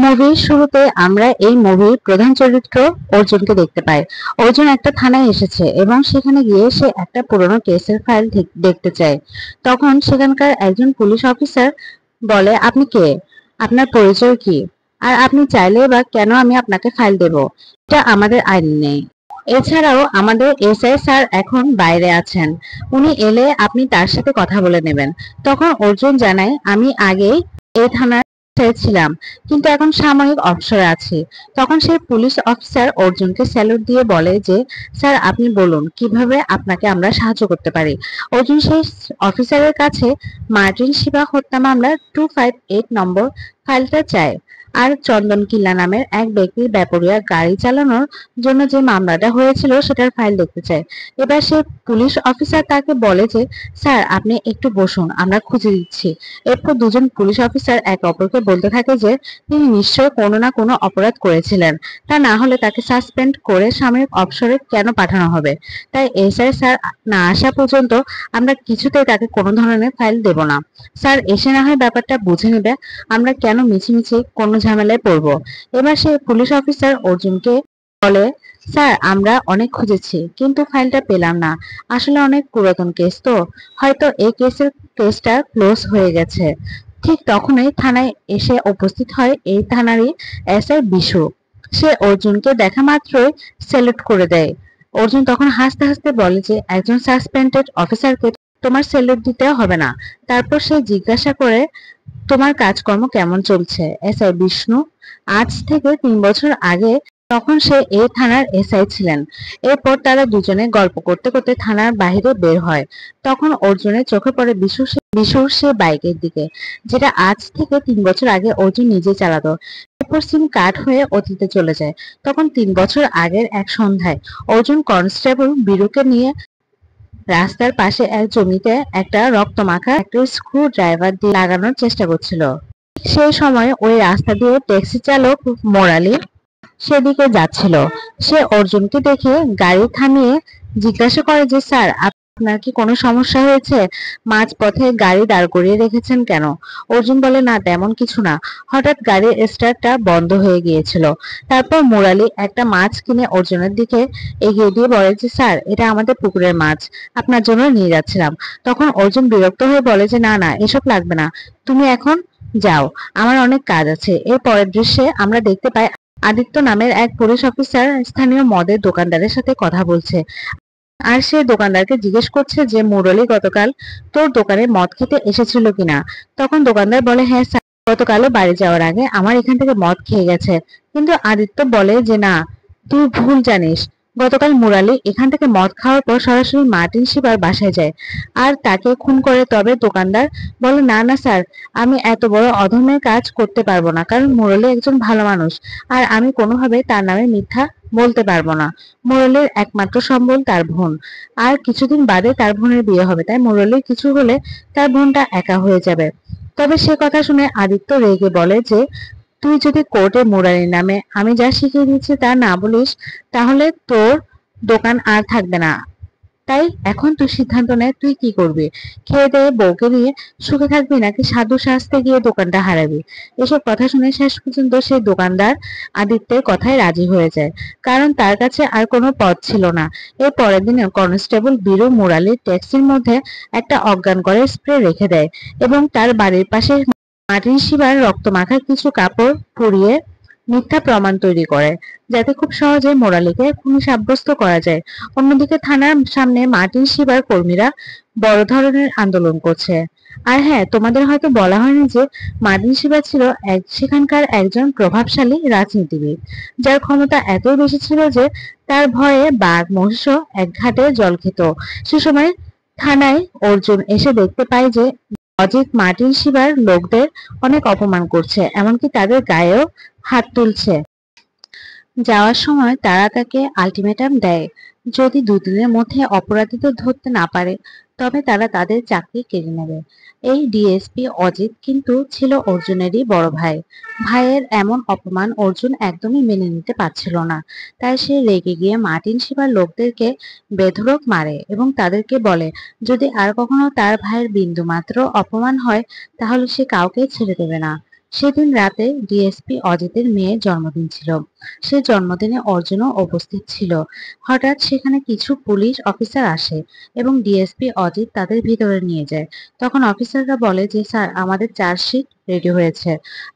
মুভির শুরুতে আমরা এই মুভির প্রধান চরিত্র অর্জুনকে দেখতে পাই। অর্জুন একটা থানায় এসেছে এবং সেখানে গিয়ে সে একটা পুরনো কেসের ফাইল দেখতে চায়। তখন সেখানকার একজন পুলিশ অফিসার বলে, আপনি কে, আপনার পরিচয় কি, আর আপনি চাইলে বা কেন আমি আপনাকে ফাইল দেব, এটা আমাদের আইন নেই। এছাড়াও আমাদের এসআই স্যার এখন বাইরে আছেন, উনি এলে আপনি তার সাথে কথা বলে নেবেন। তখন অর্জুন জানায়, আমি আগেই এই থানার ছিলাম, কিন্তু এখন সাময়িক অবসরে আছি। তখন সেই পুলিশ অফিসার অর্জুনকে স্যালুট দিয়ে বলে যে, স্যার আপনি বলুন কিভাবে আপনাকে আমরা সাহায্য করতে পারি। অর্জুন সেই অফিসারের কাছে মার্টিন শিবা হত্যা মামলার 258 নম্বর ফাইলটা চায়, আর চন্দন কিল্লা নামের এক ব্যক্তির বেপরোয়া গাড়ি চালানোর জন্য যে মামলাটা হয়েছিল সেটার ফাইল দেখতে চায়। এবার সে পুলিশ অফিসার তাকে বলে যে, স্যার আপনি একটু বসুন, আমরা খুঁজে দিচ্ছি। এরপর দুজন পুলিশ অফিসার একে অপরকে বলতে থাকে যে তিনি নিশ্চয় কোনো না কোনো অপরাধ করেছিলেন, তা না হলে তাকে সাসপেন্ড করে সাময়িক অবসরে কেন পাঠানো হবে। তাই এসআই স্যার না আসা পর্যন্ত আমরা কিছুতেই তাকে কোনো ধরনের ফাইল দেব না। স্যার এসে না হয় ব্যাপারটা বুঝে নেবে, আমরা কেন মিছিমিছি কোনো ঝামেলায় পড়বো। এবার সে পুলিশ অফিসার অর্জুনকে বলে, স্যার আমরা অনেক খুঁজেছি কিন্তু ফাইলটা পেলাম না, আসলে অনেক পুরাতন কেস তো, হয়তো এই কেসটা ক্লোজ হয়ে গেছে। ঠিক তখনই থানায় এসে উপস্থিত হয় এই থানারই এসআই বিশু। সে অর্জুনকে দেখা মাত্রই স্যালুট করে দেয়। অর্জুন তখন হাসতে হাসতে বলে যে, একজন সাসপেন্ডেড অফিসারকে তোমার স্যালুট দিতে হবে না। তারপর সে জিজ্ঞাসা করে, তোমার কাজকর্ম কেমন চলছে এসআই বিষ্ণু? আজ থেকে 3 বছর আগে তখন সে এই থানার এসআই ছিলেন। এরপর তারা দুজনে গল্প করতে করতে থানার বাইরে বের হয়। তখন অর্জুনের চোখে পড়ে বিশুর সে বাইকের দিকে, যেটা আজ থেকে 3 বছর আগে অর্জুন নিজে চালাতো। এরপর সিন কাট হয়ে অতীতে চলে যায়। তখন 3 বছর আগের এক সন্ধ্যায় অর্জুন কনস্টেবল বীরুকে নিয়ে রাস্তার পাশে এক জমিতে একটা রক্তমাখা একটা স্ক্রু ড্রাইভার দিয়ে লাগানোর চেষ্টা করছিল। সেই সময় ওই রাস্তা দিয়ে ট্যাক্সি চালক মোরালি সেদিকে যাচ্ছিল। সে অর্জুনকে দেখে গাড়ি থামিয়ে জিজ্ঞাসা করে যে, স্যার আপনার কি কোনো সমস্যা হয়েছে, মাঝপথে গাড়ি দাঁড় করিয়ে রেখেছেন কেন? অর্জুন বলে, না তেমন কিছু না, হঠাৎ গাড়ির স্টার্টটা বন্ধ হয়ে গিয়েছিল। তারপর মুরালি একটা মাছ কিনে অর্জুনের দিকে এগিয়ে দিয়ে বলে যে, স্যার এটা আমাদের পুকুরের মাছ, আপনার জন্য নিয়ে যাচ্ছিলাম। তখন অর্জুন বিরক্ত হয়ে বলে যে, না না এসব লাগবে না, তুমি এখন যাও, আমার অনেক কাজ আছে। এর পরের দৃশ্যে আমরা দেখতে পাই আদিত্য নামের এক পুলিশ অফিসার স্থানীয় মদের দোকানদারের সাথে কথা বলছে, আর সে দোকানদারকে জিজ্ঞেস করছে যে, মুরলী গতকাল তোর দোকানে মদ খেতে এসেছিল কিনা। তখন দোকানদার বলে, হ্যাঁ স্যার, গতকালও বাড়ি যাওয়ার আগে আমার এখান থেকে মদ খেয়ে গেছে। কিন্তু আদিত্য বলে যে, না তুই ভুল জানিস, গতকাল মুরালি এখান থেকে মদ খাওয়ার পর সরাসরি মার্টিন শিবার বাসায় যায় আর তাকে খুন করে। তবে দোকানদার বলে, না না স্যার, আমি এত বড় অধর্মের কাজ করতে পারবো না, কারণ মুরলী একজন ভালো মানুষ আর আমি কোনোভাবে তার নামে মিথ্যা বলতে পারবো না। মুরলীর একমাত্র সম্বল তার বোন, আর কিছুদিন বাদে তার বোনের বিয়ে হবে, তাই মুরলীর কিছু হলে তার বোনটা একা হয়ে যাবে। তবে সে কথা শুনে আদিত্য রেগে বলে যে, তুই যদি কোর্টে মুরারির নামে আমি যা শিখিয়ে দিচ্ছি তা না বলিস, তাহলে তোর দোকান আর থাকবে না। তাই এখন তুই সিদ্ধান্ত নে, তুই কি করবি, খেয়ে দেয়ে বউকে নিয়ে সুখে থাকবি নাকি সাধু সাজতে গিয়ে দোকানটা হারাবি। এসব কথা শুনে শেষ পর্যন্ত সেই দোকানদার আদিত্যের কথায় রাজি হয়ে যায়, কারণ তার কাছে আর কোনো পথ ছিল না। এর পরের দিনে কনস্টেবল বীরু মুরালির ট্যাক্সির মধ্যে একটা অজ্ঞান করে স্প্রে রেখে দেয় এবং তার বাড়ির পাশে মাটির শিবার রক্তমাখা কিছু কাপড় পুড়িয়ে মিথ্যা প্রমাণ তৈরি করে, যাতে খুব সহজে মোরালিকে খুনি সাব্যস্ত করা যায়। অন্যদিকে থানার সামনে মার্টিন শিবার কর্মীরা বড় ধরনের আন্দোলন করছে। আর হ্যাঁ, তোমাদের হয়তো বলা হয়নি যে মার্টিন শিবা ছিল সেখানকার একজন প্রভাবশালী রাজনীতিবিদ, যার ক্ষমতা এতই বেশি ছিল যে তার ভয়ে বাঘ মহিষও এক ঘাটে জল খেত। সে সময় থানায় অর্জুন এসে দেখতে পায় যে অজিত মার্টিন শিবার লোকদের অনেক অপমান করছে, এমনকি তাদের গায়েও হাত তুলছে। যাওয়ার সময় তারা তাকে আলটিমেটাম দেয়, যদি 2 দিনের মধ্যে অপরাধীদের ধরতে না পারে তবে তারা তাদের চাকরি কেড়ে নেবে। এই ডিএসপি অজিত কিন্তু ছিল অর্জুনেরই বড় ভাই। ভাইয়ের এমন অপমান অর্জুন একদমই মেনে নিতে পারছিল না, তাই সে রেগে গিয়ে মার্টিন শিবার লোকদেরকে বেধড়ক মারে এবং তাদেরকে বলে, যদি আর কখনো তার ভাইয়ের বিন্দুমাত্র অপমান হয় তাহলে সে কাউকে ছেড়ে দেবে না। সেদিন রাতে ডিএসপি অজিতের মেয়ের জন্মদিন ছিল। সে জন্মদিনে অর্জুনও উপস্থিত ছিল। হঠাৎ সেখানে কিছু পুলিশ অফিসার আসে এবং ডিএসপি অজিত তাদের ভিতরে নিয়ে যায়। তখন অফিসাররা বলে যে স্যার, আমাদের চার্জশিট রেডি হয়েছে।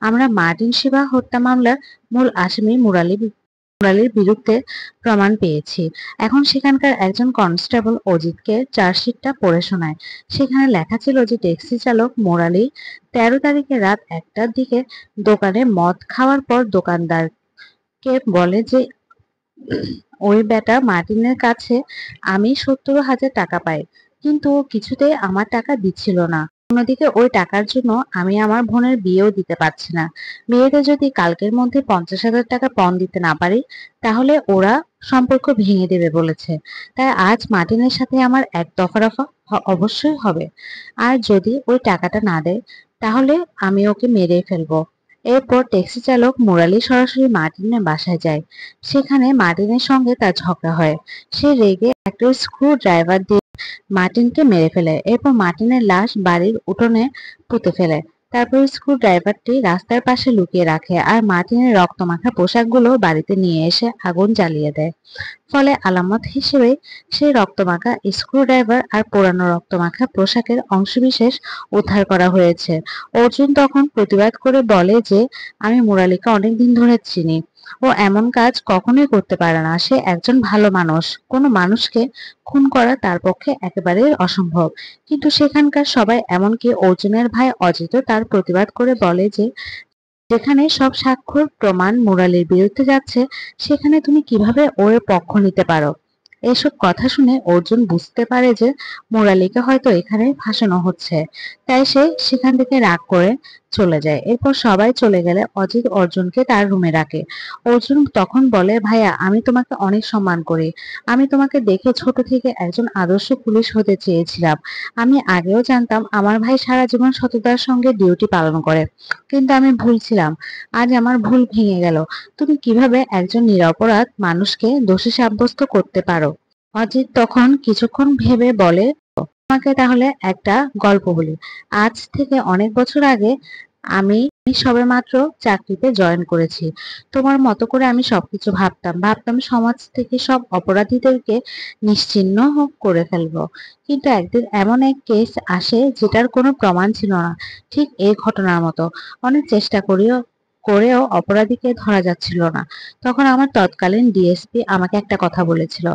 আমরা মার্টিন শিবা হত্যা মামলার মূল আসামি মুরালির বিরুদ্ধে প্রমাণ পেয়েছি। এখন সেখানকার একজন কনস্টেবল অজিতকে চার্জশিটটা পড়ে শোনায়। সেখানে লেখা ছিল যে ট্যাক্সি চালক মুরালি 13 তারিখে রাত 1টার দিকে দোকানে মদ খাওয়ার পর দোকানদারকে বলে যে ওই বেটা মার্টিনের কাছে আমি 70,000 টাকা পাই, কিন্তু ও কিছুতেই আমার টাকা দিচ্ছিল না। অন্যদিকে ওই টাকার জন্য আমি আমার বোনের বিয়েও দিতে পারছি না। বিয়েতে যদি কালকের মধ্যে 50,000 টাকা পণ দিতে না পারি, তাহলে ওরা সম্পর্ক ভেঙে দেবে বলেছে। তাই আজ মার্টিনের সাথে আমার এক দফা রফা অবশ্যই হবে। আর যদি ওই টাকাটা না দেয়, তাহলে আমি ওকে মেরে ফেলবো। এরপর ট্যাক্সি চালক মুরালি সরাসরি মার্টিনের বাসায় যায়। সেখানে মার্টিনের সঙ্গে তার ঝগড়া হয়। সে রেগে একটা স্ক্রু ড্রাইভার দিয়ে মার্টিনকে মেরে ফেলে। এরপর মার্টিনের লাশ বাড়ির উঠোনে পুঁতে ফেলে। তারপর স্ক্রু ড্রাইভারটি রাস্তার পাশে লুকিয়ে রাখে আর মার্টিনের রক্তমাখা পোশাকগুলো বাড়িতে নিয়ে এসে আগুন জ্বালিয়ে দেয়। ফলে আলামত হিসেবে সেই রক্তমাখা স্ক্রু ড্রাইভার আর পোড়ানো রক্তমাখা পোশাকের অংশবিশেষ উদ্ধার করা হয়েছে। অর্জুন তখন প্রতিবাদ করে বলে যে আমি মুরালিকে অনেকদিন ধরে চিনি। ও এমন কাজ কখনোই করতে পারে না। সে একজন ভালো মানুষ। কোনো মানুষকে খুন করা তার পক্ষে একেবারেই অসম্ভব। কিন্তু সেখানকার সবাই, এমনকি অর্জুনের ভাই অজিতও তার প্রতিবাদ করে বলে যে যেখানে সব সাক্ষ্য প্রমাণ মুরালির বিরুদ্ধে যাচ্ছে, সেখানে তুমি কিভাবে ওর পক্ষ নিতে পারো? এসব কথা শুনে অর্জুন বুঝতে পারে যে মুরালিকে হয়তো এখানে ফাঁসানো হচ্ছে। তাই সে সেখান থেকে রাগ করে চলে যায়। এরপর সবাই চলে গেলে অজিত অর্জুনকে তার রুমে রাখে। অর্জুন তখন বলে, ভাইয়া, আমি তোমাকে অনেক সম্মান করি। আমি তোমাকে দেখে ছোট থেকে একজন আদর্শ পুলিশ হতে চেয়েছিলাম। আমি আগেও জানতাম আমার ভাই সারা জীবন সততার সঙ্গে ডিউটি পালন করে, কিন্তু আমি ভুল ছিলাম। আজ আমার ভুল ভেঙে গেল। তুমি কিভাবে একজন নিরপরাধ মানুষকে দোষী সাব্যস্ত করতে পারো? অজিত তখন কিছুক্ষণ ভেবে বলে, তোমাকে তাহলে একটা গল্প বলি। আজ থেকে অনেক বছর আগে আমি সবেমাত্র চাকরিতে জয়েন করেছি। তোমার মতো করে আমি সবকিছু ভাবতাম সমাজ থেকে সব অপরাধীদেরকে নিশ্চিহ্ন করে ফেলবো। কিন্তু একদিন এমন এক কেস আসে যেটার কোনো প্রমাণ ছিল না, ঠিক এই ঘটনার মতো। অনেক চেষ্টা করেও অপরাধীকে ধরা যাচ্ছিল না। তখন আমার তৎকালীন ডিএসপি আমাকে একটা কথা বলেছিল,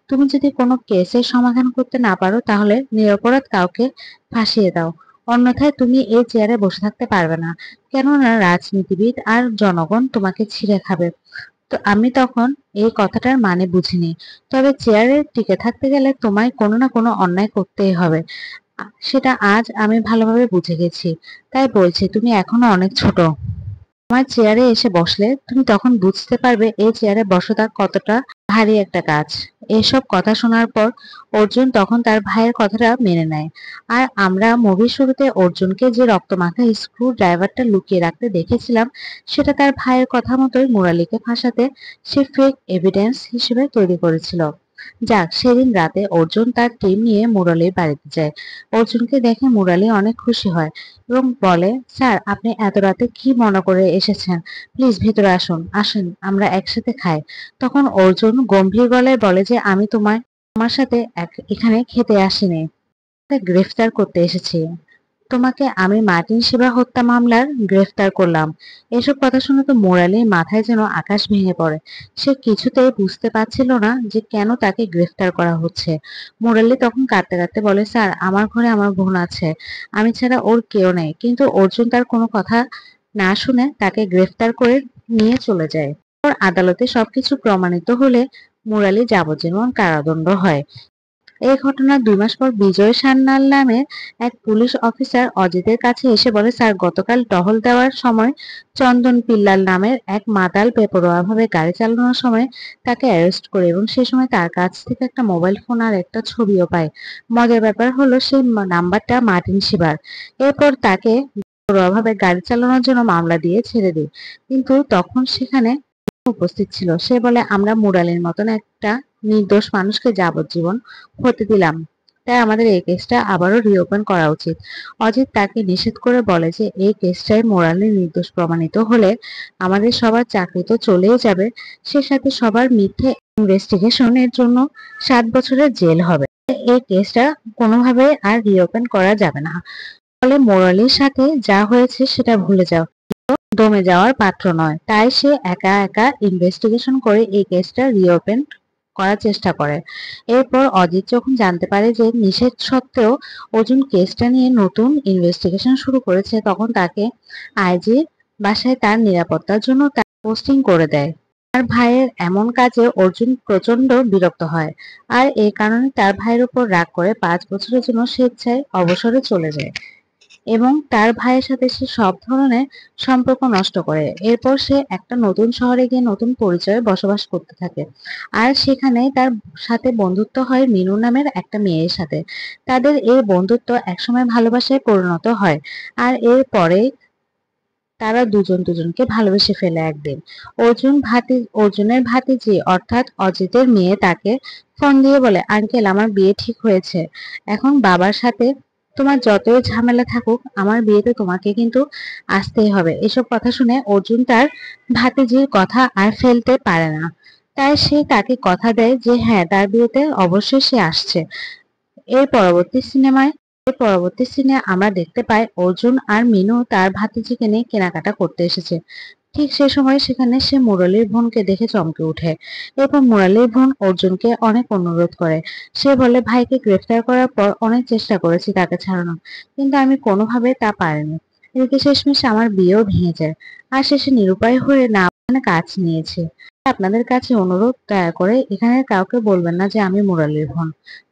তুমি যদি কোনো কেসের সমাধান করতে না পারো, তাহলে নিরপরাধ কাউকে ফাঁসিয়ে দাও। অন্যথায় তুমি এই চেয়ারে বসে থাকতে পারবে না, কেননা রাজনীতিবিদ আর জনগণ তোমাকে ছিঁড়ে খাবে। তো আমি তখন এই কথাটার মানে বুঝিনি। তবে চেয়ারে টিকে থাকতে গেলে তোমায় কোনো না কোনো অন্যায় করতেই হবে। সেটা আজ আমি ভালোভাবে বুঝে গেছি। তাই বলছি, তুমি এখনো অনেক ছোট। আমার চেয়ারে এসে বসলে তুমি তখন বুঝতে পারবে এই চেয়ারে বসাটা কতটা ভারী একটা কাজ। এসব কথা শোনার পর অর্জুন তখন তার ভাইয়ের কথাটা মেনে নেয়। আর আমরা মুভির শুরুতে অর্জুনকে যে রক্তমাখা স্ক্রু ড্রাইভারটা লুকিয়ে রাখতে দেখেছিলাম, সেটা তার ভাইয়ের কথা মতোই মুরালিকে ফাঁসাতে সে ফেক এভিডেন্স হিসেবে তৈরি করেছিল। যাক, সেদিন রাতে অর্জুন তার টিম নিয়ে মুরালির বাড়িতে যায়। অর্জুনকে দেখে মুরালি অনেক খুশি হয় এবং বলে, স্যার, আপনি এত রাতে কি মনে করে এসেছেন? প্লিজ ভিতরে আসুন, আসেন, আমরা একসাথে খাই। তখন অর্জুন গম্ভীর গলায় বলে যে আমি তোমার সাথে এখানে খেতে আসিনি, গ্রেফতার করতে এসেছি। তোমাকে আমি মার্টিন শিবা হত্যা মামলার গ্রেফতার করলাম। এসব কথা শুনে তো মোরালির মাথায় যেন আকাশ ভেঙে পড়ে। সে কিছুতেই বুঝতে পারছিল না যে কেন তাকে গ্রেফতার করা হচ্ছে। মোরালি তখন কাঁদতে কাঁদতে বলে, স্যার, আমার ঘরে আমার বোন আছে, আমি ছাড়া ওর কেউ নেই। কিন্তু অর্জুন তার কোনো কথা না শুনে তাকে গ্রেফতার করে নিয়ে চলে যায়। ওর আদালতে সবকিছু প্রমাণিত হলে মুরালি যাবজ্জীবন কারাদণ্ড হয়। এই ঘটনার 2 মাস পর বিজয় সান্যাল নামের এক পুলিশ অফিসার অজিতের কাছে এসে বলে, স্যার, গতকাল টহল দেওয়ার সময় চন্দন পিল্লাল নামের এক মাতাল বেপরোয়াভাবে গাড়ি চালানোর সময় তাকে অ্যারেস্ট করে এবং সে সময় তার কাছ থেকে একটা মোবাইল ফোন আর একটা ছবিও পায়। মজার ব্যাপার হলো সেই নাম্বারটা মার্টিন শিবার। এরপর তাকে বেপরোয়াভাবে গাড়ি চালানোর জন্য মামলা দিয়ে ছেড়ে দেয়। কিন্তু তখন সেখানে উপস্থিত ছিল। সে বলে, আমরা মুরালির মতন একটা নির্দোষ মানুষকে যাবজ্জীবন হতে দিলাম তাই আমাদের এই কেসটা আবারও রিওপেন করা উচিত। অজিত তাকে নিষেধ করে বলে যে এই কেসটায় মোরালি নির্দোষ প্রমাণিত হলে আমাদের সবার চাকরি তো চলেই যাবে, সে সাথে সবার মিথ্যে ইনভেস্টিগেশনের জন্য 7 বছরের জেল হবে। এই কেসটা কোনোভাবে আর রিওপেন করা যাবে না। ফলে মোরালির সাথে যা হয়েছে সেটা ভুলে যাও, দমে যাওয়ার পাত্র নয়। তাই সে একা একা ইনভেস্টিগেশন করে এই কেসটা রিওপেন করার চেষ্টা করে। এরপর অজিত যখন জানতে পারে যে নিষেধ সত্ত্বেও অর্জুন কেসটা নিয়ে নতুন ইনভেস্টিগেশন শুরু করেছে, তখন তাকে আইজি বাসায় তার নিরাপত্তার জন্য তার পোস্টিং করে দেয়। তার ভাইয়ের এমন কাজে অর্জুন প্রচন্ড বিরক্ত হয়, আর এই কারণে তার ভাইয়ের উপর রাগ করে 5 বছরের জন্য স্বেচ্ছায় অবসরে চলে যায় এবং তার ভাইয়ের সাথে সে সব ধরনের সম্পর্ক নষ্ট করে। এরপর সে একটা নতুন শহরে গিয়ে নতুন পরিচয়ে বসবাস করতে থাকে, আর সেখানে তার সাথে বন্ধুত্ব হয় মিনু নামের একটা মেয়ের সাথে। তাদের এই বন্ধুত্ব একসময় ভালোবাসায় পরিণত হয়, আর এরপরে তারা দুজন দুজনকে ভালোবেসে ফেলে। একদিন অর্জুনের ভাতিজি অর্থাৎ অজিতের মেয়ে তাকে ফোন দিয়ে বলে, আঙ্কেল আমার বিয়ে ঠিক হয়েছে, এখন বাবার সাথে তোমার যতই ঝামেলা থাকুক আমার বিয়েতে তোমাকে কিন্তু আসতেই হবে। এসব কথা শুনে অর্জুন তার ভাতিজির কথা আর ফেলতে পারে না, তাই সে তাকে কথা দেয় যে হ্যাঁ, তার বিয়েতে অবশ্যই সে আসছে। এর পরবর্তী সিনে আমরা দেখতে পাই অর্জুন আর মিনু তার ভাতিজিকে নিয়ে কেনাকাটা করতে এসেছে। ঠিক সে সময় সেখানে সে মুরালির বোনকে দেখে চমকে ওঠে। এরপর মুরালির বোন অর্জুনকে অনেক অনুরোধ করে। সে বলে, ভাইকে গ্রেফতার করার পর অনেক চেষ্টা করেছি তাকে ছাড়ানোর, কিন্তু আমি কোনোভাবে তা পারিনি। এদিকে শেষমেশ আমার বিয়েও ভেঙে যায়, আর শেষে নিরুপায় হয়ে না কাজ নিয়েছে। আপনাদের কাছে অনুরোধ, দয়া করে এখানে কাউকে বলবেন না যে আমি মুরালির বোন,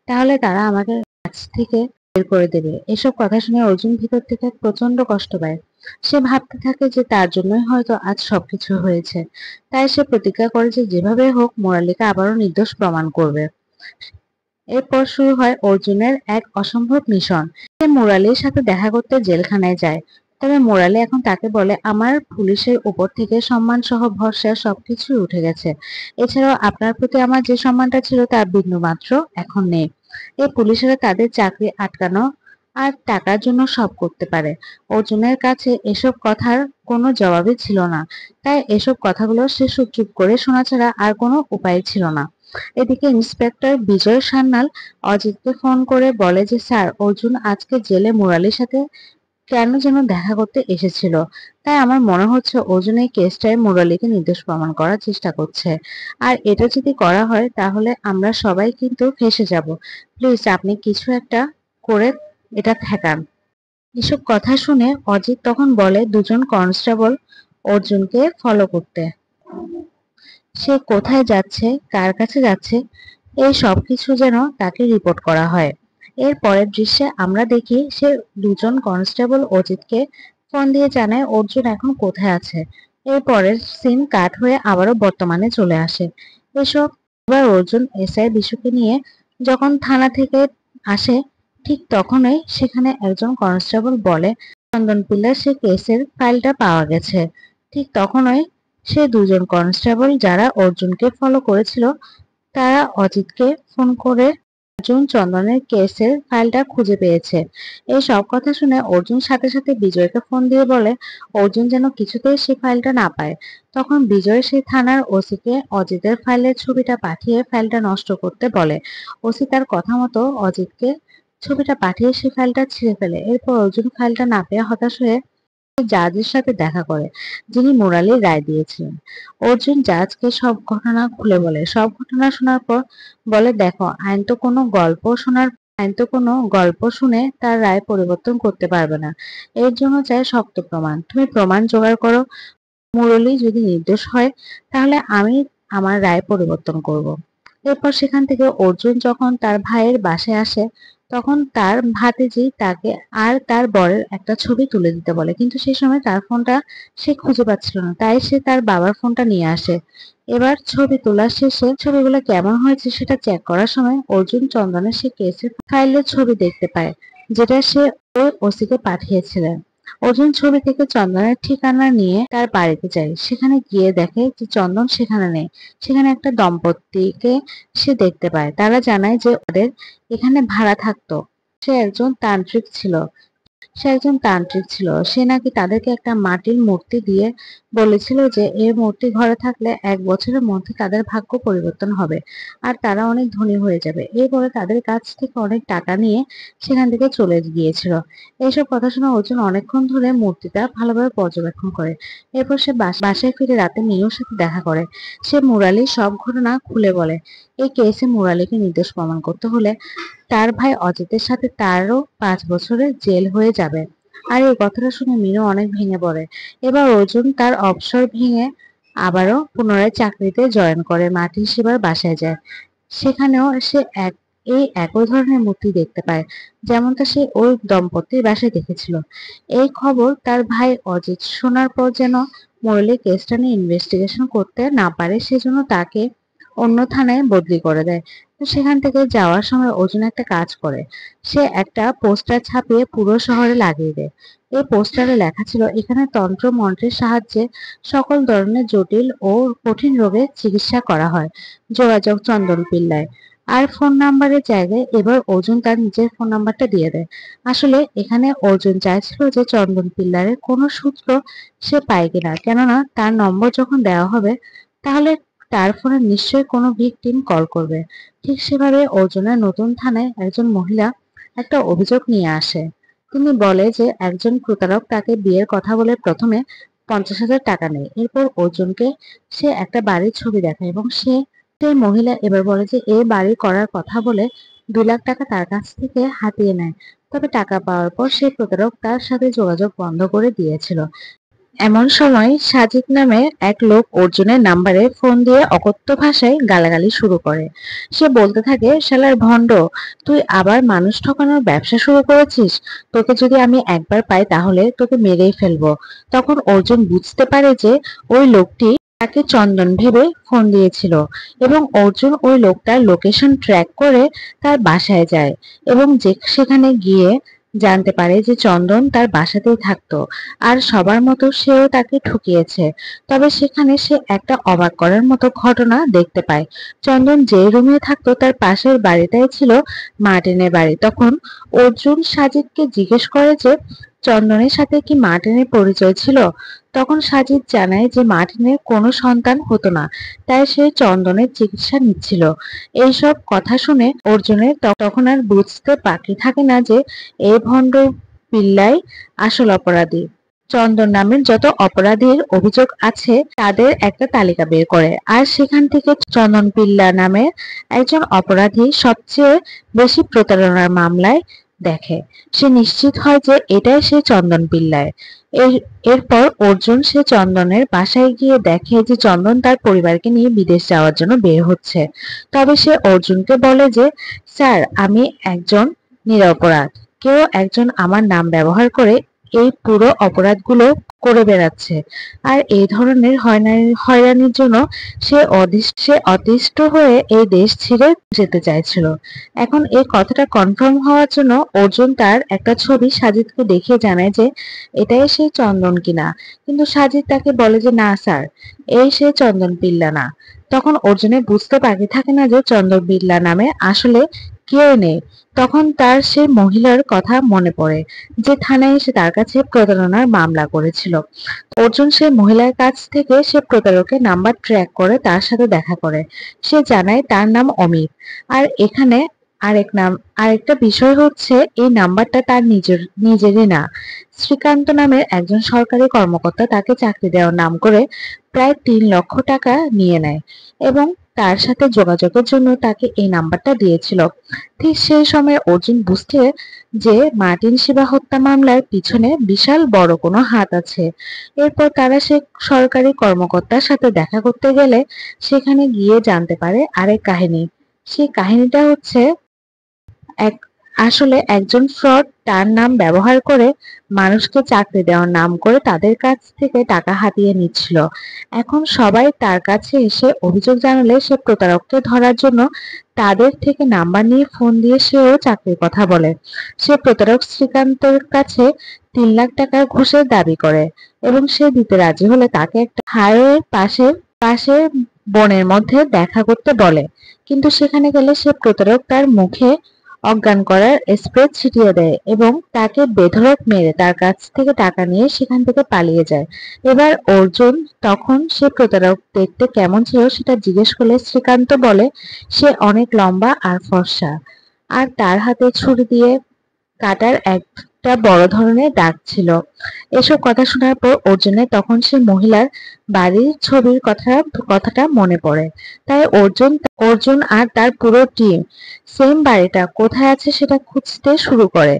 তাহলে তারা আমাকে কাছ থেকে বের করে দেবে। এসব কথা শুনে অর্জুন ভিতর থেকে প্রচন্ড কষ্ট পায়। সে ভাবতে থাকে যে তার জন্যই হয়তো আজ সবকিছু হয়েছে। তাই সে প্রতিজ্ঞা করে যে যেভাবে হোক মোরালিকে আবারও নির্দোষ প্রমাণ করবে। এরপর শুরু হয় অর্জুনের এক অসম্ভব মিশন। সে মুরালির সাথে দেখা করতে জেলখানায় যায়। তবে মুরালি এখন তাকে বলে, আমার পুলিশের উপর থেকে সম্মান সহ ভরসা সবকিছুই উঠে গেছে। এছাড়াও আপনার প্রতি আমার যে সম্মানটা ছিল তা বিন্দুমাত্র এখন নেই। এই পুলিশেরা তাদের চাকরি আটকানো আর টাকার জন্য সব করতে পারে। অর্জুনের কাছে এসব কথার কোনো জবাবই ছিল না, তাই এসব কথাগুলো সে চুপ করে শোনা ছাড়া আর কোনো উপায় ছিল না। এদিকে ইন্সপেক্টর বিজয় সান্যাল অজিতকে ফোন করে বলে যে স্যার, অর্জুন আজকে জেলে মুরালির সাথে কেন যেন দেখা করতে এসেছিল, তাই আমার মনে হচ্ছে অর্জুন এই কেসটায় মুরালিকে নির্দোষ প্রমাণ করার চেষ্টা করছে। আর এটা যদি করা হয় তাহলে আমরা সবাই কিন্তু ফেঁসে যাব। প্লিজ আপনি কিছু একটা করে এটা ঠেকান। এসব কথা শুনে অজিত তখন বলে দুজন কনস্টেবল অর্জুনকে ফলো করতে। সে কোথায় যাচ্ছে, কার কাছে যাচ্ছে, এই সবকিছু যেন তাকে রিপোর্ট করা হয়। এর পরের দৃশ্যে আমরা দেখি সে দুজন কনস্টেবল অজিতকে ফোন দিয়ে জানায় অর্জুন এখন কোথায় আছে। এর পরের সিন কাট হয়ে আবারও বর্তমানে চলে আসে। এসব এবার অর্জুন এসআই বিশুকে নিয়ে যখন থানা থেকে আসে, ঠিক তখনই সেখানে একজন কনস্টেবল বলে চন্দন পিল্লার সে কেসের ফাইলটা পাওয়া গেছে। ঠিক তখনই সে দুজন কনস্টেবল যারা অর্জুনকে ফলো করেছিল তারা অজিতকে ফোন করে অর্জুন চন্দনের কেসের ফাইলটা খুঁজে পেয়েছে। এই সব কথা শুনে অর্জুন সাথে সাথে বিজয়কে ফোন দিয়ে বলে অর্জুন যেন কিছুতেই সেই ফাইলটা না পায়। তখন বিজয় সেই থানার ওসিকে অজিতের ফাইলের ছবিটা পাঠিয়ে ফাইলটা নষ্ট করতে বলে। ওসি তার কথা মতো অজিতকে ছবিটা পাঠিয়ে সেই ফাইলটা ছিঁড়ে ফেলে। এরপর অর্জুন ফাইলটা না পেয়ে হতাশ হয়ে জাজের সাথে দেখা করে, যিনি মোরালির রায় দিয়েছিলেন। অর্জুন জাজকে সব ঘটনা খুলে বলে। সব ঘটনা শোনার পর বলে, দেখো, আইন তো কোনো গল্প শুনে তার রায় পরিবর্তন করতে পারবে না। এর জন্য চাই শক্ত প্রমাণ। তুমি প্রমাণ জোগাড় করো। মুরলী যদি নির্দোষ হয় তাহলে আমি আমার রায় পরিবর্তন করব। এরপর সেখান থেকে অর্জুন যখন তার ভাইয়ের বাসায় আসে, তখন তার ভাতিজি তাকে আর তার বরের একটা ছবি তুলে দিতে বলে, কিন্তু সেই সময় তার ফোনটা সে খুঁজে পাচ্ছিল না, তাই সে তার বাবার ফোনটা নিয়ে আসে। এবার ছবি তোলা শেষে ছবিগুলো কেমন হয়েছে সেটা চেক করার সময় অর্জুন চন্দনের সে কেসের ফাইলের ছবি দেখতে পায়, যেটা সে ওই ওসিকে পাঠিয়েছিলেন। অর্জুন ছবি থেকে চন্দনের ঠিকানা নিয়ে তার বাড়িতে যায়। সেখানে গিয়ে দেখে যে চন্দন সেখানে নেই। সেখানে একটা দম্পতিকে সে দেখতে পায়। তারা জানায় যে ওদের এখানে ভাড়া থাকতো। সে একজন তান্ত্রিক ছিল। সে নাকি তাদেরকে একটা মাটির মূর্তি দিয়ে বলেছিল যে এই মূর্তি ঘরে থাকলে 1 বছরের মধ্যে তাদের ভাগ্য পরিবর্তন হবে আর তারা অনেক ধনী হয়ে যাবে। এই বলে তাদের কাছ থেকে অনেক টাকা নিয়ে সেখান থেকে চলে গিয়েছিল। এইসব কথা শুনে অর্জুন অনেকক্ষণ ধরে মূর্তিটা ভালোভাবে পর্যবেক্ষণ করে। এরপর সে বাসায় ফিরে রাতে মিনুর সাথে দেখা করে। সে মুরালির সব ঘটনা খুলে বলে। এই কেসে মুরালিকে নির্দোষ প্রমাণ করতে হলে তার ভাই অজিতের সাথে তারও 5 বছরের জেল হয়ে যাবে। আর এই কথাটা শুনে মিনু অনেক ভেঙে পড়ে। এবার অর্জুন তার অবসর ভেঙে আবারও পুনরায় চাকরিতে জয়েন করে মাটির সেবার বাসায় যায়। সেখানেও সে এই একই ধরনের মূর্তি দেখতে পায়, যেমনটা সে ওই দম্পতির বাসায় দেখেছিল। এই খবর তার ভাই অজিত শোনার পর যেন মুরলী কেসটা নিয়ে ইনভেস্টিগেশন করতে না পারে, সেজন্য তাকে অন্য থানায় বদলি করে দেয়। তো সেখান থেকে যাওয়ার সময় অর্জুন একটা কাজ করে। সে একটা পোস্টার ছাপিয়ে পুরো শহরে লাগিয়ে দেয়। এই পোস্টারে লেখা ছিল, এখানে তন্ত্র মন্ত্রের সাহায্যে সকল ধরনের জটিল ও কঠিন রোগের চিকিৎসা করা হয়। যোগাযোগ চন্দন পিল্লায়। আর ফোন নাম্বারের জায়গায় এবার অর্জুন তার নিজের ফোন নাম্বারটা দিয়ে দেয়। আসলে এখানে অর্জুন চাইছিল যে চন্দন পিল্লারের কোনো সূত্র সে পায় কিনা, কেননা তার নম্বর যখন দেওয়া হবে তাহলে তার ফোনে নিশ্চয়ই কোনো ভিকটিম কল করবে। ঠিক সেভাবে অর্জুনের নতুন থানায় একজন মহিলা একটা অভিযোগ নিয়ে আসে। তিনি বলে যে একজন প্রতারক তাকে বিয়ের কথা বলে প্রথমে 50,000 টাকা নেয়। এরপর অর্জুনকে সে একটা বাড়ির ছবি দেখায় এবং সেই মহিলা এবার বলে যে এ বাড়ি করার কথা বলে 2 লাখ টাকা তার কাছ থেকে হাতিয়ে নেয়। তবে টাকা পাওয়ার পর সেই প্রতারক তার সাথে যোগাযোগ বন্ধ করে দিয়েছিল। এমন সময় সাজিদ নামে এক লোক অর্জুনের নাম্বারে ফোন দিয়ে অকথ্য ভাষায় গালাগালি শুরু করে। সে বলতে থাকে, শালার ভণ্ড, তুই আবার মানুষ ঠকানোর ব্যবসা শুরু করেছিস। তোকে যদি আমি একবার পাই তাহলে তোকে মেরেই ফেলবো। তখন অর্জুন বুঝতে পারে যে ওই লোকটি তাকে চন্দন ভেবে ফোন দিয়েছিল এবং অর্জুন ওই লোকটার লোকেশন ট্র্যাক করে তার বাসায় যায় এবং সেখানে গিয়ে জানতে পারে যে চন্দন তার বাসাতেই থাকতো আর সবার মতো সেও তাকে ঠকিয়েছে। তবে সেখানে সে একটা অবাক করার মতো ঘটনা দেখতে পায়। চন্দন যে রুমে থাকতো তার পাশের বাড়িটাই ছিল মার্টিনের বাড়ি। তখন অর্জুন সাজিদকে জিজ্ঞেস করে যে চন্দনের সাথে কি মার্টিনের পরিচয় ছিল। তখন সাজিদ জানায় যে মার্টিনের কোনো সন্তান হতো না, তাই সে চন্দনের চিকিৎসা নিচ্ছিল। এইসব কথা শুনে অর্জুনের তখন আর বুঝতে বাকি থাকে না যে এই ভণ্ড পিল্লাই আসল অপরাধী। চন্দন নামের যত অপরাধীর অভিযোগ আছে তাদের একটা তালিকা বের করে আর সেখান থেকে চন্দন পিল্লা নামের একজন অপরাধী সবচেয়ে বেশি প্রতারণার মামলায় দেখে। সে নিশ্চিত হয় যে এটাই সে চন্দন পিল্লায়। এরপর অর্জুন সে চন্দনের বাসায় গিয়ে দেখে যে চন্দন তার পরিবারকে নিয়ে বিদেশ যাওয়ার জন্য বের হচ্ছে। তবে সে অর্জুনকে বলে যে স্যার, আমি একজন নিরপরাধ। কেউ একজন আমার নাম ব্যবহার করে এই পুরো অপরাধগুলো করে বেড়াচ্ছে আর এই ধরনের হয়রানির জন্য সে অতিষ্ঠ হয়ে এই দেশ ছেড়ে যেতে চাইছিল। এখন এই কথাটা কনফার্ম হওয়ার জন্য অর্জুন তার একটা ছবি সাজিদকে দেখিয়ে জানায় যে এটাই সেই চন্দন কিনা, কিন্তু সাজিদ তাকে বলে যে না স্যার, এই সে চন্দন পিল্লা না। তখন অর্জুনের বুঝতে বাকি থাকে না যে চন্দন পিল্লা নামে আসলে কেউ নেই। তখন তার সেই মহিলার কথা মনে পড়ে যে থানায় এসে তার কাছে প্রতারণার মামলা করেছিল। অর্জুন সেই মহিলার কাছ থেকে সে প্রতারকের নাম্বার ট্র্যাক করে তার সাথে দেখা করে। সে জানায় তার নাম অমিত। আর এখানে আরেকটা বিষয় হচ্ছে এই নাম্বারটা তার নিজেরই না। শ্রীকান্ত নামের একজন সরকারি কর্মকর্তা তাকে চাকরি দেওয়ার নাম করে প্রায় 3 লক্ষ টাকা নিয়ে নেয় এবং তার সাথে যোগাযোগের জন্য তাকে এই নাম্বারটা দিয়েছিল। ঠিক সেই সময় অর্জুন বুঝতে যে মার্টিন শিবা হত্যা মামলার পিছনে বিশাল বড় কোনো হাত আছে। এরপর তারা সে সরকারি কর্মকর্তার সাথে দেখা করতে গেলে সেখানে গিয়ে জানতে পারে আরেক কাহিনী। সেই কাহিনীটা হচ্ছে এক আসলে একজন ফ্রড তার নাম ব্যবহার করে মানুষকে চাকরি দেওয়ার নাম করে তাদের কাছ থেকে টাকা হাতিয়ে নিচ্ছিল। এখন সবাই তার কাছে এসে অভিযোগ জানালে সে প্রতারককে ধরার জন্য তাদের থেকে নাম্বার নিয়ে ফোন দিয়ে সেও চাকরির কথা বলে। সে প্রতারক শ্রীকান্তের কাছে 3 লাখ টাকার ঘুষের দাবি করে এবং সে দিতে রাজি হলে তাকে একটা হাইওয়ের পাশে বনের মধ্যে দেখা করতে বলে। কিন্তু সেখানে গেলে সে প্রতারক তার মুখে অজ্ঞান করার স্প্রে ছিটিয়ে দেয় এবং তাকে বেধড়ক মেরে তার কাছ থেকে টাকা নিয়ে সেখান থেকে পালিয়ে যায়। এবার অর্জুন তখন সে প্রতারক দেখতে কেমন ছিল সেটা জিজ্ঞেস করলে শ্রীকান্ত বলে সে অনেক লম্বা আর ফর্সা, আর তার হাতে ছুরি দিয়ে কাটার একটা বড় ধরনের দাগ ছিল। এসব কথা শোনার পর অর্জুনের তখন সে মহিলার বাড়ির ছবির কথাটা মনে পড়ে। তাই অর্জুন আর তার পুরো টিম সেম বাড়িটা কোথায় আছে সেটা খুঁজতে শুরু করে।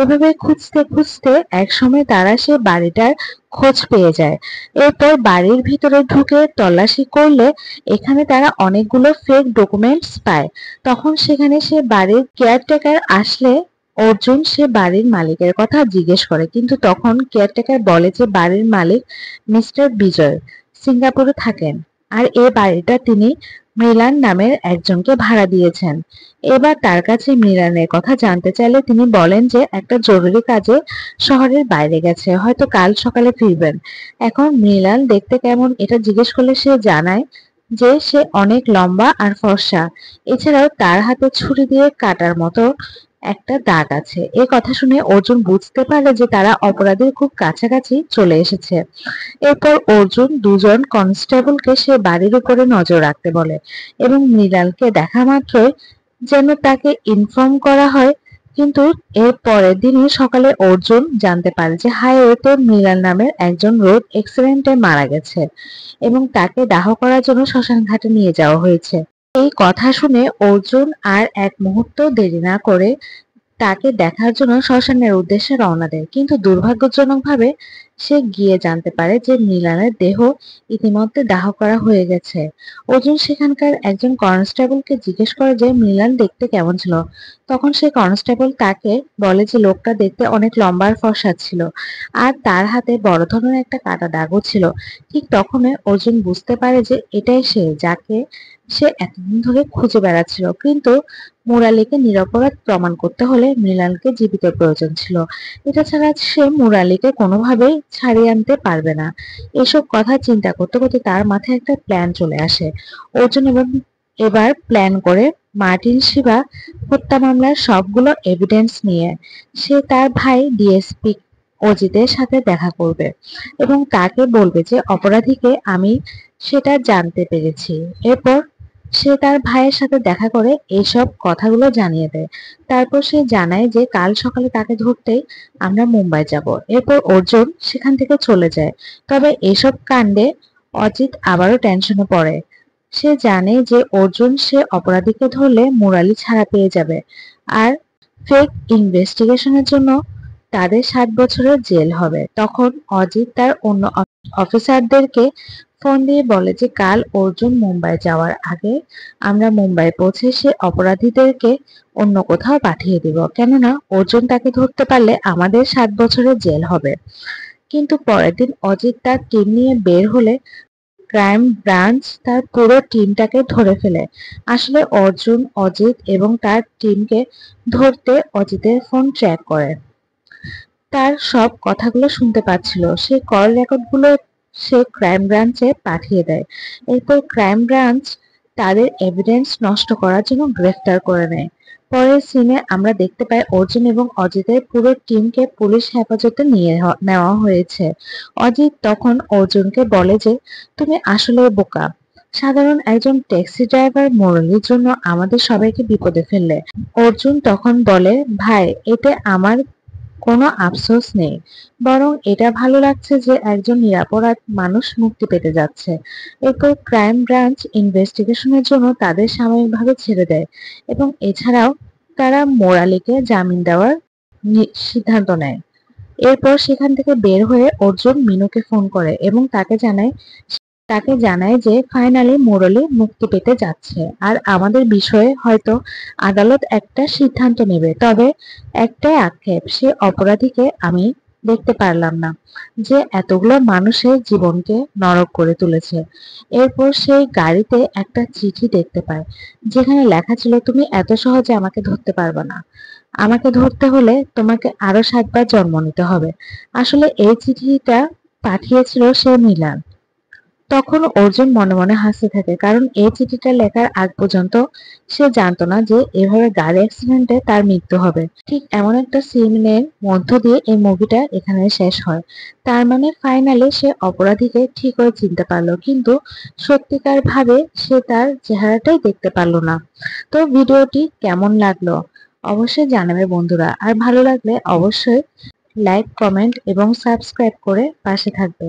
এভাবে খুঁজতে খুঁজতে একসময় তারা সে বাড়িটার খোঁজ পেয়ে যায়। এরপর বাড়ির ভিতরে ঢুকে তল্লাশি করলে এখানে তারা অনেকগুলো ফেক ডকুমেন্টস পায়। তখন সেখানে সে বাড়ির কেয়ারটেকার আসলে অর্জুন সে বাড়ির মালিকের কথা জিজ্ঞেস করে, কিন্তু তখন কেয়ারটেকার বলে যে বাড়ির মালিক মিস্টার বিজয় সিঙ্গাপুরে থাকেন আর এ বাড়িটা তিনি মৃণাল নামের একজনকে ভাড়া দিয়েছেন। এবার তার কাছে মৃণালের কথা জানতে চাইলে তিনি বলেন যে একটা জরুরি কাজে শহরের বাইরে গেছে, হয়তো কাল সকালে ফিরবেন। এখন মৃণাল দেখতে কেমন এটা জিজ্ঞেস করলে সে জানায় যে সে অনেক লম্বা আর ফর্সা, এছাড়াও তার হাতে ছুরি দিয়ে কাটার মতো একটা দাগ আছে। এ কথা শুনে অর্জুন বুঝতে পারে যে তারা অপরাধীর খুব কাছাকাছি চলে এসেছে। এরপর অর্জুন দুজন কনস্টেবলকে সে বাড়ির উপরে নজর রাখতে বলে এবং মৃণালকে দেখা মাত্রই যেন তাকে ইনফর্ম করা হয়। কিন্তু এর পরের দিনই সকালে অর্জুন জানতে পারে যে হাইওয়েতে মৃণাল নামের একজন রোড অ্যাক্সিডেন্টে মারা গেছে এবং তাকে দাহ করার জন্য শ্মশান ঘাটে নিয়ে যাওয়া হয়েছে। এই কথা শুনে অর্জুন আর এক মুহূর্ত দেরি না করে তাকে দেখার জন্য শ্মশানের উদ্দেশ্যে রওনা দেয়। কিন্তু দুর্ভাগ্যজনকভাবে সে গিয়ে জানতে পারে যে মৃণালের দেহ ইতিমধ্যে দাহ করা হয়ে গেছে। অর্জুন সেখানকার একজন কনস্টেবলকে জিজ্ঞেস করে যে মৃণাল দেখতে কেমন ছিল। তখন সে কনস্টেবল তাকে বলে যে লোকটা দেখতে অনেক লম্বা আর ফর্সা ছিল আর তার হাতে বড় ধরনের একটা কাটা দাগও ছিল। ঠিক তখনই অর্জুন বুঝতে পারে যে এটাই সে যাকে সে এতদিন ধরে খুঁজে বেড়াচ্ছিল। কিন্তু মুরালিকে নিরপরাধ প্রমাণ করতে হলে মৃণালকে জীবিত প্রয়োজন ছিল। এটা ছাড়া সে মুরালিকে কোনোভাবেই ছাড়িয়ে আনতে পারবে না। এসব কথা চিন্তা করতে করতে তার মাথায় একটা প্ল্যান চলে আসে। অর্জুন এবার প্ল্যান করে মার্টিন শিবা হত্যা মামলার সবগুলো এভিডেন্স নিয়ে সে তার ভাই ডিএসপি অজিতের সাথে দেখা করবে এবং তাকে বলবে যে অপরাধীকে আমি সেটা জানতে পেরেছি। এরপর সে তার ভাইয়ের সাথে দেখা করে এইসব কথাগুলো জানিয়ে দেয়। তারপর সে জানায় যে কাল সকালে তাকে ধরতেই আমরা মুম্বাই যাব। এরপর অর্জুন সেখান থেকে চলে যায়। তবে এসব কাণ্ডে অজিত আবারও টেনশনে পড়ে। সে জানে যে অর্জুন সে অপরাধীকে ধরলে মুরালি ছাড়া পেয়ে যাবে আর ফেক ইনভেস্টিগেশনের জন্য তাদের 7 বছরের জেল হবে। তখন অজিত তার অন্য অফিসারদেরকে ফোন দিয়ে বলে যে কাল অর্জুন মুম্বাই যাওয়ার আগে আমরা মুম্বাই পৌঁছে সে অপরাধীদেরকে অন্য কোথাও পাঠিয়ে দিব, কেননা অর্জুন তাকে ধরতে পারলে আমাদের 7 বছরের জেল হবে। কিন্তু পরের দিন অজিত তার টিম নিয়ে বের হলে ক্রাইম ব্রাঞ্চ তার পুরো টিমটাকে ধরে ফেলে। আসলে অর্জুন অজিত এবং তার টিমকে ধরতে অজিতের ফোন ট্র্যাক করে তার সব কথাগুলো শুনতে পাচ্ছিল। সে কল রেকর্ডগুলো সে ক্রাইম ব্রাঞ্চে পাঠিয়ে দেয়। এরপর ক্রাইম ব্রাঞ্চ তাদের এভিডেন্স নষ্ট করার জন্য গ্রেফতার করে নেয়। পরের সিনে আমরা দেখতে পাই অর্জুন এবং অজিতের পুরো টিমকে পুলিশ হেফাজতে নেওয়া হয়েছে। অজিত তখন অর্জুনকে বলে যে তুমি আসলে বোকা, সাধারণ একজন ট্যাক্সি ড্রাইভার মুরলির জন্য আমাদের সবাইকে বিপদে ফেললে। অর্জুন তখন বলে ভাই এতে আমার কোনো আফসোস নেই, বরং এটা ভালো লাগছে যে একজন নিরপরাধ মানুষ মুক্তি পেতে যাচ্ছে। এরপর ক্রাইম ব্রাঞ্চ ইনভেস্টিগেশনের জন্য তাদের সাময়িকভাবে ছেড়ে দেয় এবং এছাড়াও তারা মোরালিকে জামিন দেওয়ার সিদ্ধান্ত নেয়। এরপর সেখান থেকে বের হয়ে অর্জুন মিনুকে ফোন করে এবং তাকে জানায় তাকে জানায় যে ফাইনালি মুরলী মুক্তি পেতে যাচ্ছে আর আমাদের বিষয়ে হয়তো আদালত একটা সিদ্ধান্ত নেবে। তবে একটাই আক্ষেপ, সে অপরাধীকে আমি দেখতে পারলাম না, যে এতগুলো মানুষের জীবনকে নরক করে তুলেছে। এরপর সেই গাড়িতে একটা চিঠি দেখতে পায়, যেখানে লেখা ছিল, তুমি এত সহজে আমাকে ধরতে পারবে না। আমাকে ধরতে হলে তোমাকে আরো 7 বার জন্ম নিতে হবে। আসলে এই চিঠিটা পাঠিয়েছিল সে মিলান। তখন অর্জুন মনে মনে হাসতে থাকে, কারণ এই চিঠিটা লেখার আগ পর্যন্ত সে জানতো না যে এভাবে গাড়ি অ্যাক্সিডেন্টে তার মৃত্যু হবে। ঠিক এমন একটা সিনের মধ্য দিয়ে এই মুভিটা এখানে শেষ হয়। তার মানে ফাইনালি সে অপরাধীকে ঠিক করে চিনতে পারলো, কিন্তু সত্যিকার ভাবে সে তার চেহারাটাই দেখতে পারলো না। তো ভিডিওটি কেমন লাগলো অবশ্যই জানাবে বন্ধুরা, আর ভালো লাগলে অবশ্যই লাইক, কমেন্ট এবং সাবস্ক্রাইব করে পাশে থাকবে।